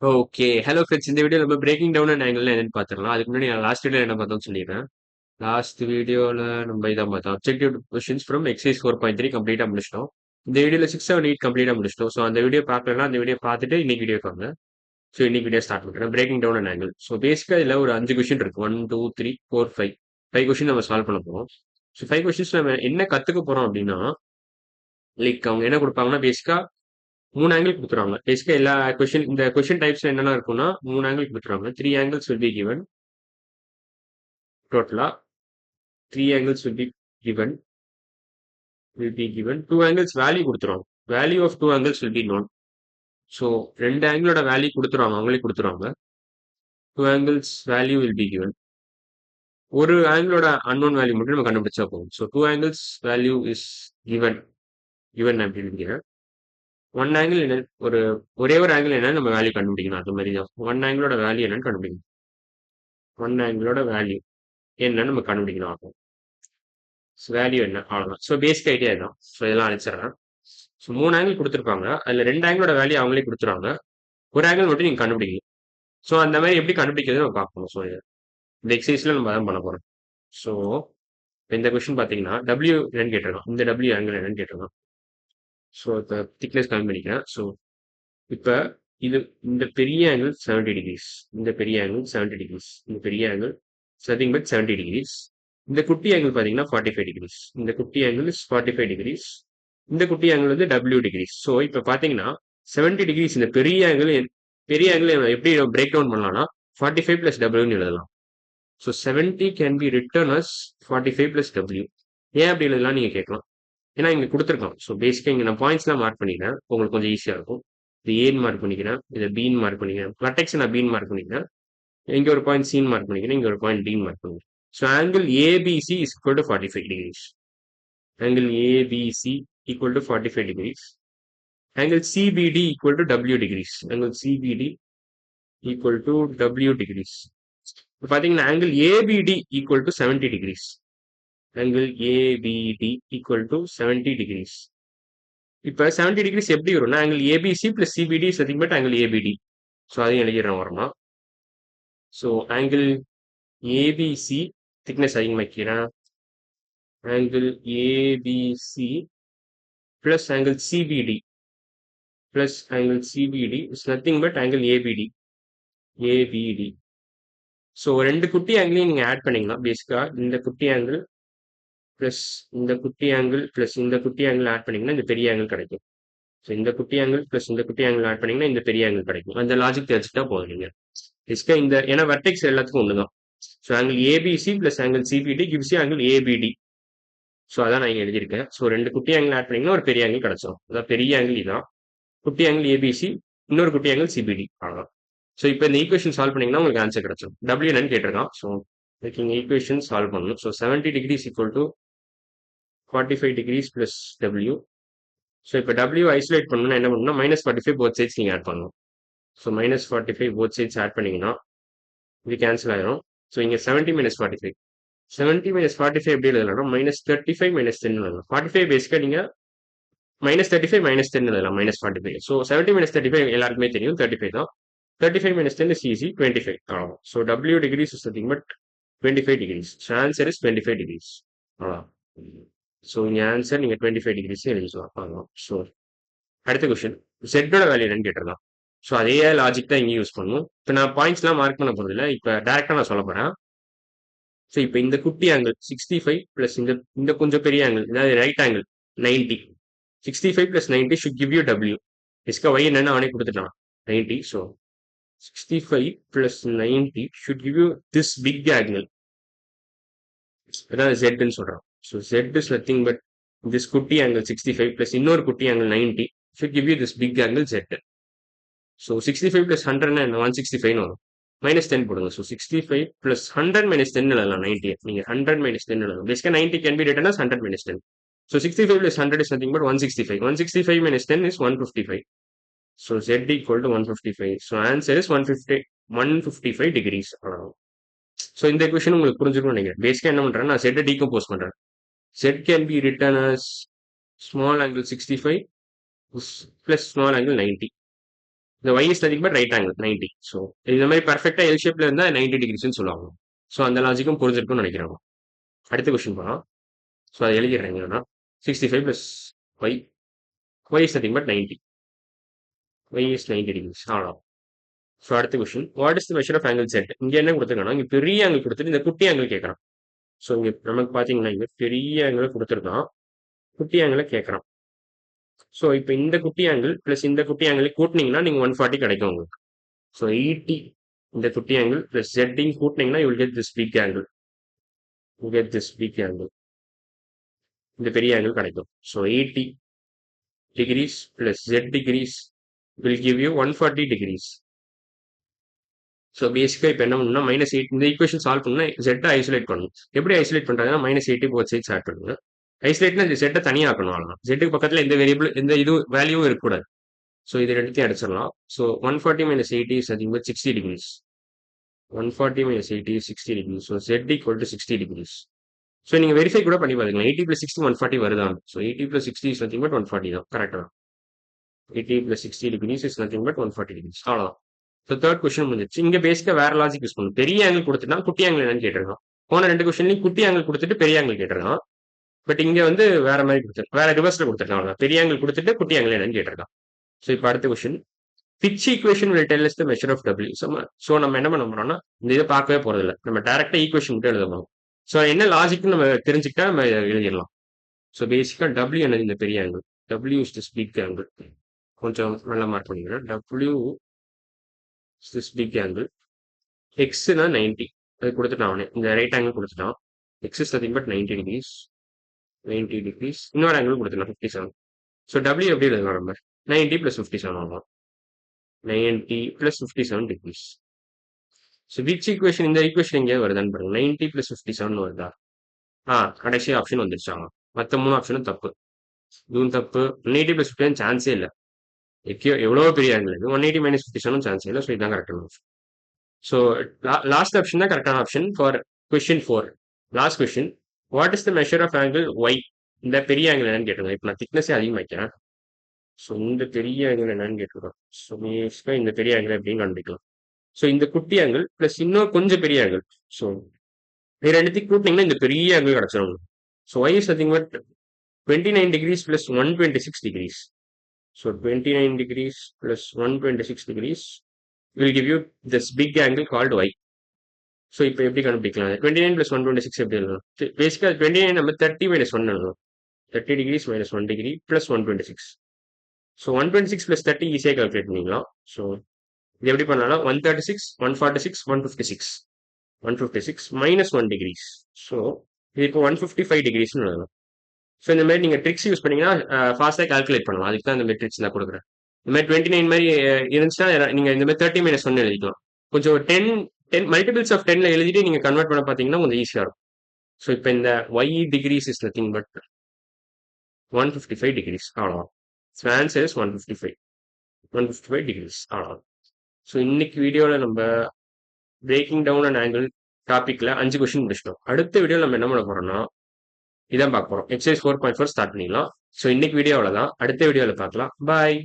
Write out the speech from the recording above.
Okay. Hello friends. இந்த video நம்ம braking down and ஆங்கிள்னா என்னன்னு பார்த்துடலாம். அதுக்கு முன்னாடி நான் லாஸ்ட் வீடியோல என்ன பார்த்தோம்னு சொல்லிடுறேன். லாஸ்ட் வீடியோல நம்ம இதான் பார்த்தோம். அப்ஜெக்டிவ் கொஸ்டின்ஸ் ஃப்ரம் எக்ஸைஸ் 4.3 கம்ப்ளீட்டா முடிச்சிட்டோம். இந்த வீடியோல 6, 7, 8 கம்ப்ளீட்டா முடிச்சிட்டோம். ஸோ அந்த வீடியோ பார்க்கலன்னா அந்த வீடியோ பார்த்துட்டு இன்னைக்கு வீடியோ பாருங்க. ஸோ இன்னைக்கு வீடியோ ஸ்டார்ட் பண்ணுறேன். Breaking down and angle. So பேசிக்கா இதில் ஒரு 5 கொஸ்டின் இருக்கு. 1, 2, 3, 4, 5. 5 கொஸ்டின் நம்ம சால்வ் பண்ண போறோம். ஸோ 5 கொஸ்டின்ஸ் நம்ம என்ன கத்துக்க போறோம் அப்படின்னா, லைக் அவங்க என்ன கொடுப்பாங்கன்னா பேசிக்கா 3 ஆங்கிள் குடுத்துருவாங்க. பேசிக்கா எல்லா கொஸ்டின் இந்த கொஸ்டின் டைப்ஸ்ல என்னெல்லாம் இருக்கும்னா 3 ஆங்கிள் குடுத்துருவாங்க. 3 angles will be given டோட்டலா. 3 angles will be given 2 angles value குடுத்துருவாங்க. Value of 2 angles will be known. So 2 ஆங்கிளோட வேல்யூ குடுத்துருவாங்க. அவங்களே குடுத்துருவாங்க. 2 angles value will be given. ஒரு ஆங்கிளோட அன்னோன் வேல்யூ மட்டும் நம்ம கண்டுபிடிச்சா போதும். So 2 angles value is given given அப்படின்னு ஒன் ஆங்கிள் என்ன ஒரு ஒரே ஒரு ஆங்கிள் என்னன்னு நம்ம வேல்யூ கண்டுபிடிக்கணும். அது மாதிரி தான் ஒன் ஆங்கிளோட வேல்யூ என்னன்னு கண்டுபிடிக்கணும். ஒன் ஆங்கிளோட வேல்யூ என்னன்னு நம்ம கண்டுபிடிக்கணும் ஆகும். வேல்யூ என்ன அவ்வளவுதான். ஸோ பேசிக் ஐடியா தான். ஸோ இதெல்லாம் அழிச்சிடறேன். ஸோ 3 ஆங்கிள் கொடுத்துருப்பாங்க. அதுல 2 ஆங்கிளோட வேல்யூ அவங்களே கொடுத்துருவாங்க. ஒரு ஆங்கிள் மட்டும் நீங்க கண்டுபிடிக்கணும். ஸோ அந்த மாதிரி எப்படி கண்டுபிடிக்கிறது நம்ம பார்க்கணும். ஸோ இந்த எக்ஸசைஸ்ல நம்ம அதான் பண்ண போறோம். ஸோ இந்த கொஸ்டின் பாத்தீங்கன்னா டபிள்யூ என்னன்னு கேட்டிருக்கோம். இந்த டபிள்யூ ஆங்கிள் என்னன்னு கேட்டிருக்கோம். ஸோ இப்போ திக்னஸ் கம்மி பண்ணிக்கிறேன். ஸோ இப்ப இது இந்த பெரிய ஆங்கிள் 70 டிகிரிஸ், இந்த பெரிய ஆங்கிள் 70 டிகிரிஸ், இந்த பெரிய ஆங்கிள் நத்திங் பட் 70 டிகிரிஸ். இந்த குட்டி ஆங்கிள் பாத்தீங்கன்னா 45 டிகிரிஸ். இந்த குட்டி ஆங்கிள் இஸ் 45 டிகிரிஸ். இந்த குட்டி ஆங்கிள் வந்து டபிள்யூ டிகிரிஸ். ஸோ இப்ப பாத்தீங்கன்னா 70 டிகிரிஸ் இந்த பெரிய ஆங்கிள் எப்படி பிரேக் டவுன் பண்ணலாம்னா 45 பிளஸ் டபிள்யூன்னு எழுதலாம். So 70 can be written as 45 plus W. ஏன் அப்படி எழுதலாம் நீங்க கேட்கலாம். ஏன்னா இங்க கொடுத்துருக்கோம். ஸோ பேசிக்கா இங்க நான் பாயிண்ட்ஸ்லாம் மார்க் பண்ணிக்கிறேன். உங்களுக்கு கொஞ்சம் ஈஸியா இருக்கும். இது ஏன்னு மார்க் பண்ணிக்கிறேன். இதை பீன் மார்க் பண்ணிக்கிறேன். வெர்டெக்ஸ் நான் பீன் மார்க் பண்ணிக்கிறேன். இங்க ஒரு பாயிண்ட் சீன் மார்க் பண்ணிக்கிறேன். இங்க ஒரு பாயிண்ட் டி மார்க் பண்ணிக்கிறேன். So angle ABC is equal to 45 degrees. Angle ABC equal to 45 degrees. Angle CBD equal to W degrees. Angle CBD equal to W degrees. இப்போ பாத்தீங்கன்னா angle ABD equal to 70 degrees. Angle ABD equal to 70 degrees. இப்போ 70 degrees எப்படி வரும்னா angle ABC plus CBD is nothing but angle ABD. So அதையும் எழுதிடுறோம் வரணும். So angle ABC thickness அதிகமாக்கிறேன். Angle ABC plus angle CBD plus angle CBD is nothing but angle ABD. ABD. So ரெண்டு குட்டி ஆங்கிளையும் நீங்க ஆட் பண்ணீங்கன்னா பேசிக்கா இந்த குட்டி ஆங்கிள் பிளஸ் இந்த குட்டி ஆங்கிள் பிளஸ் இந்த குட்டி ஆங்கிள் ஆட் பண்ணீங்கன்னா இந்த பெரிய ஆங்கிள் கிடைக்கும். ஸோ இந்த குட்டி ஆங்கிள் பிளஸ் இந்த குட்டி ஆங்கிள் ஆட் பண்ணீங்கன்னா இந்த பெரிய ஆங்கிள் கிடைக்கும். அந்த லாஜிக் தெரிஞ்சுட்டா போதும் நீங்க. பேசிக்கா இந்த ஏன்னா வெர்டெக்ஸ் எல்லாத்துக்கும் ஒண்ணுதான். So angle ABC plus angle CBD gives you angle ABD. So அதான் நான் இங்க எழுதியிருக்கேன். ஸோ ரெண்டு குட்டி ஆங்கிள் ஆட் பண்ணீங்கன்னா ஒரு பெரிய ஆங்கிள் கிடைச்சிடும். அதான் பெரிய ஆங்கிள் இதான். குட்டி ஆங்கிள் ஏபிசி, இன்னொரு குட்டி ஆங்கிள் சிபிடி. அவ்வளோதான். ஸோ இப்போ இந்த ஈக்குவேஷன் சால்வ் பண்ணீங்கன்னா உங்களுக்கு ஆன்சர் கிடைச்சிடும். டபிள்யூ என்னன்னு கேட்டிருக்கான். ஸோ இதுக்கு ஈக்குவேஷன் சால்வ் பண்ணணும். So 70 degrees equal to 45 degrees plus W. So இப்போ டபிள்யூ ஐசோலேட் பண்ணணும்னா என்ன பண்ணணும்னா -45 போத் சைட்ஸ் நீங்க ஆட் பண்ணணும். ஸோ -45 போத் சைட்ஸ் ஆட் பண்ணீங்கன்னா இது கேன்சல் ஆயிரும். ஸோ இங்க 70 - 45. 70 - 45 எப்படி எழுதலாம் -35 - 10 எழுதலாம். 45 பேசிக்கா நீங்க -35 -10 எழுதலாம். -45. ஸோ 70 - 35 எல்லாருக்குமே தெரியும் 35 தான். 35 - 10 is easy 25. அவ்வளவுதான். So W degrees is nothing but 25 degrees. So answer is 25 degrees. அவ்வளவுதான். ஸோ இங்க ஆன்சர் நீங்க 25 டிகிரிஸ் எழுதிக்கலாம். அவ்வளவுதான். ஸோ அடுத்த கொஸ்டின் செட்டோட வேல்யூ என்னன்னு கேட்டிருக்கான். ஸோ அதே லாஜிக் தான் இங்கே யூஸ் பண்ணும். இப்போ நான் பாயிண்ட்ஸ்லாம் மார்க் பண்ண போறது இல்லை. இப்போ டேரக்டா நான் சொல்ல போறேன். ஸோ இப்போ இந்த குட்டி ஆங்கிள் 65 பிளஸ் இந்த இந்த கொஞ்சம் பெரிய ஆங்கிள் அதாவது right angle 90. 65 plus 90 should give you W. இஸ்கா ஒய் என்னன்னு அவனே கொடுத்துட்டான் 90. So 65 plus 90 should give you this big angle. அதான் ஜெட்னு சொல்றான். So Z is nothing but this குட்டி ஆங்கிள் 65 பிளஸ் இன்னொரு குட்டி angle 90 should give you this big angle Z. So 65 plus 100 என்ன 165 வரும். -10 போடுங்க. ஸோ 65 பிளஸ் 100 - 10 எழுதலாம் 90. நீங்க 100 - 10 எழுதலாம். பேசிக்கா 90 can be written as 100 - 10. So 65 plus 100 is nothing but 165. 165 - 10 is 155. So Z equal to 155. So answer is 155 degrees. So இந்த question உங்களுக்கு புரிஞ்சிருக்கும்னு நினைக்கிறேன். பேசிக்கா என்ன பண்றேன் நான் Z டீகம்போஸ் பண்றேன். Z can be written as small angle 65 plus small angle 90. இந்த y is nothing but right angle 90. So இந்த மாதிரி பர்ஃபெக்டா எல் ஷேப்ல இருந்தா 90 டிகிரிஸ்னு சொல்லுவாங்க. ஸோ அந்த லாஜிக்கும் புரிஞ்சிருக்கும்னு நினைக்கிறேன். அடுத்த கொஸ்டின் போகலாம். ஸோ அதை எழுதிடுறேன் என்னன்னா 65 plus Y is nothing but 90. y is 90 degrees அவ்வளோ. ஸோ அடுத்த question what is the measure of angle Z. இங்க என்ன கொடுத்துருக்காங்கன்னா இங்க பெரிய ஆங்கிள் கொடுத்துட்டு இந்த குட்டி ஆங்கிள் கேட்கறான். ஸோ இங்க நமக்கு பாத்தீங்கன்னா இங்க பெரிய ஆங்கிள் கொடுத்துருக்கான், குட்டி ஆங்கிளை கேட்கறான். ஸோ இப்போ இந்த குட்டி ஆங்கிள் பிளஸ் இந்த குட்டி ஆங்கிள் கூட்டினீங்கன்னா நீங்க 140 கிடைக்கும் உங்களுக்கு. ஸோ 80 இந்த குட்டி ஆங்கிள் பிளஸ் ஜெட்டிங் கூட்டினீங்கன்னா you will get this big angle. You get this big angle. இந்த பெரிய ஆங்கிள் கிடைக்கும். So 80 degrees plus Z degrees will give you 140 degrees. So பேசிக்காக இப்போ என்ன பண்ணணும்னா -8 இந்த ஈக்குவேஷன் சால்வ் பண்ணா ஜெட்டை ஐசோலேட் பண்ணணும். எப்படி ஐசோலேட் பண்ணுறாங்கன்னா -80 போத் சைட்ஸ் ஆட் பண்ணுங்க. ஐசோலேட்னா இந்த செட்டை தனியாக ஆக்கணும். அவ்வளோதான். ஜெட்டுக்கு பக்கத்தில் எந்த வேரியபிள் எந்த இது வேல்யூவும் இருக்கக்கூடாது. ஸோ இது ரெண்டுத்தையும் அடிச்சிடலாம். So 140 - 80 is nothing but 60 degrees. 140 - 80 is 60 degrees. So z equal to 60 degrees. So நீங்கள் வெரிஃபை கூட பண்ணி பாருங்களேன். 80 + 60 140 வருதான். ஸோ 80 + 60 is nothing but 140 தான். கரெக்டாக தான். 80 + 60 degrees is nothing but 140 degrees. அவ்வளோதான். ஸோ தேர்ட் கொஸ்டின் முடிஞ்சிச்சு. இங்கே பேசிக்காக வேற லாஜிக் யூஸ் பண்ணணும். பெரிய ஆங்கிள் கொடுத்துட்டா குட்டி ஆங்கிள் என்னன்னு கேட்டிருக்கான். போன ரெண்டு கொஸ்டின்லையும் குட்டி ஆங்கிள் கொடுத்துட்டு பெரிய ஆங்கிள் கேட்டிருக்கான். பட் இங்க வந்து வேற மாதிரி கொடுத்துருக்கான், வேற ரிவர்ஸ்ல கொடுத்துருக்கான். அவ்வளவுதான். பெரிய ஆங்கிள் கொடுத்துட்டு குட்டி ஆங்கிள் என்னன்னு கேட்டிருக்கான். ஸோ இப்போ அடுத்த question pitch equation will tell us the measure of W. So நம்ம என்ன பண்ண போறோம்னா இந்த இதை பார்க்கவே போறது இல்லை, நம்ம டேரக்டா ஈக்குவேஷன் மட்டும் எழுத போறோம். ஸோ என்ன லாஜிக்னு நம்ம தெரிஞ்சுக்கிட்டா நம்ம எழுதிடலாம். ஸோ பேசிக்கா W என்னது இந்த பெரிய angle, W is this big angle. கொஞ்சம் நல்லா மார்க் பண்ணிக்கிறேன். W is this big angle. X-னா 90 அது கொடுத்துட்டான் அவனே, இந்த ரைட் ஆங்கிள் கொடுத்துட்டான். X is nothing but 90 degrees. 90 degrees. இன்னொரு ஆங்கிள் கொடுத்துட்டான் 57. ஸோ W எப்படி எழுதலாம் நம்ம 90 + 57 ஆகும். 90 + 57 degrees. ஸோ விச் ஈக்குவேஷன் இந்த ஈக்குவேஷன் எங்கேயாவது வருதான்னு பாருங்க. 90 + 57 வருதா? கடைசி ஆப்ஷன் வந்துருச்சாங்க. மற்ற 3 ஆப்ஷனும் தப்பு. இதுவும் தப்பு. 180 + 57 சான்ஸே இல்லை. எவ்வளோ பெரிய ஆங்கிள் இது. 180 - 57 சான்ஸே இல்லை. ஸோ இதுதான் கரெக்டான ஆப்ஷன். ஸோ லாஸ்ட் ஆப்ஷன் தான் கரெக்டான option for question 4. Last question what is the measure of angle Y. இந்த பெரிய ஆங்கிள் என்னன்னு கேட்டிருக்கேன். இப்போ நான் திக்னஸே அதிகமாக வைக்கிறேன். ஸோ இந்த பெரிய ஆங்கிள் என்னன்னு கேட்டிருக்கோம். ஸோ பேசிக்காக இந்த பெரிய ஆங்கிள் எப்படின்னு கண்டுபிடிக்கலாம். ஸோ இந்த குட்டி ஆங்கிள் பிளஸ் இன்னும் கொஞ்சம் பெரிய ஆங்கிள். ஸோ இது ரெண்டுத்தையும் கூட்டினீங்கன்னா இந்த பெரிய ஆங்கிள் கிடைச்சிடும். So Y is nothing but 29 degrees + 126 degrees. So 29 degrees + 126 degrees will give you this big angle called y. So இப்போ எப்படி கண்டுபிடிக்கலாம்? 29 + 126 எப்படி எழுதலாம்? பேசிக்காக 29 நம்ம 30 - 1 எழுதலாம். 30 degrees - 1 degree + 126. ஸோ 126 + 30 ஈஸியாக கால்குலேட் பண்ணிக்கலாம். ஸோ இது எப்படி பண்ணலாம்? 136 146 156 156 - 1 degrees. ஸோ இது இப்போ 155 degreesனு எழுதலாம். ஸோ இந்த மாதிரி நீங்கள் ட்ரிக்ஸ் யூஸ் பண்ணீங்கன்னா ஃபாஸ்ட்டாக கால்குலேட் பண்ணலாம். அதுக்கு தான் இந்த மாதிரி ட்ரிக்ஸ் நான் கொடுக்குறேன். இந்த மாதிரி 29 மாதிரி இருந்துச்சுன்னா நீங்கள் இந்த மாதிரி 30 - 1 எழுதிக்கலாம். கொஞ்சம் 10 மல்டிபிள்ஸ் ஆஃப் 10ல எழுதிட்டு நீங்கள் கன்வெர்ட் பண்ண பார்த்தீங்கன்னா கொஞ்சம் ஈஸியாக இருக்கும். ஸோ இப்போ இந்த y degrees is nothing but 155 degrees. அவ்வளோதான். So answer is 155 degrees. அவ்வளோதான். ஸோ இன்னைக்கு வீடியோவில் நம்ம பிரேக்கிங் டவுன் அண்ட் ஆங்கிள் டாபிக்ல 5 கொஸ்டின் முடிச்சிட்டோம். அடுத்த வீடியோ நம்ம என்ன பண்ண போறோம்னா இதான் பார்க்க போறோம். எக்ஸசைஸ் 4.4 ஸ்டார்ட் பண்ணிடலாம். ஸோ இன்னைக்கு வீடியோ அவ்வளோதான். அடுத்த வீடியோவில் பார்க்கலாம். பாய்.